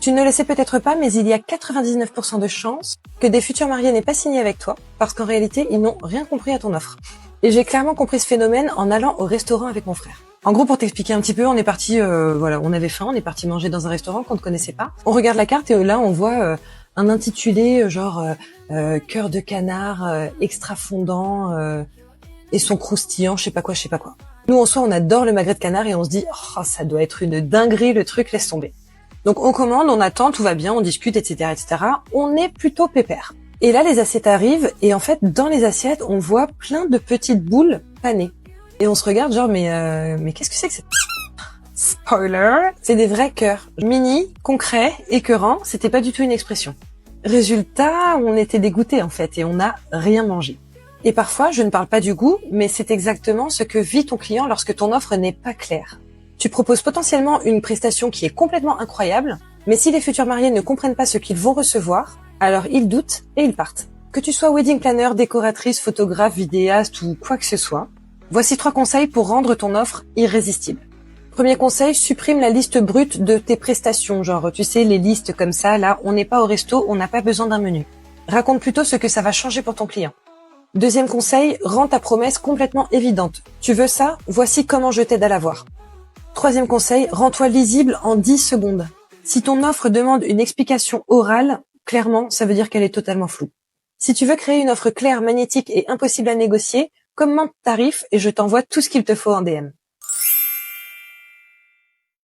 Tu ne le sais peut-être pas, mais il y a 99% de chances que des futurs mariés n'aient pas signé avec toi, parce qu'en réalité, ils n'ont rien compris à ton offre. Et j'ai clairement compris ce phénomène en allant au restaurant avec mon frère. En gros, pour t'expliquer un petit peu, on est parti, on avait faim, on est parti manger dans un restaurant qu'on ne connaissait pas. On regarde la carte et là, on voit un intitulé cœur de canard extra fondant et son croustillant, je sais pas quoi. Nous, en soi, on adore le magret de canard et on se dit, oh, ça doit être une dinguerie, le truc, laisse tomber. Donc on commande, on attend, tout va bien, on discute, etc., etc. On est plutôt pépère. Et là, les assiettes arrivent et en fait, dans les assiettes, on voit plein de petites boules panées. Et on se regarde genre, mais qu'est-ce que c'est que cette... Spoiler, c'est des vrais cœurs. Mini, concret, écœurant, c'était pas du tout une expression. Résultat, on était dégoûtés en fait et on n'a rien mangé. Et parfois, je ne parle pas du goût, mais c'est exactement ce que vit ton client lorsque ton offre n'est pas claire. Tu proposes potentiellement une prestation qui est complètement incroyable, mais si les futurs mariés ne comprennent pas ce qu'ils vont recevoir, alors ils doutent et ils partent. Que tu sois wedding planner, décoratrice, photographe, vidéaste ou quoi que ce soit, voici 3 conseils pour rendre ton offre irrésistible. Premier conseil, supprime la liste brute de tes prestations, genre tu sais les listes comme ça, là on n'est pas au resto, on n'a pas besoin d'un menu. Raconte plutôt ce que ça va changer pour ton client. Deuxième conseil, rends ta promesse complètement évidente. Tu veux ça? Voici comment je t'aide à l'avoir. Troisième conseil, rends-toi lisible en 10 secondes. Si ton offre demande une explication orale, clairement, ça veut dire qu'elle est totalement floue. Si tu veux créer une offre claire, magnétique et impossible à négocier, commente tarif et je t'envoie tout ce qu'il te faut en DM.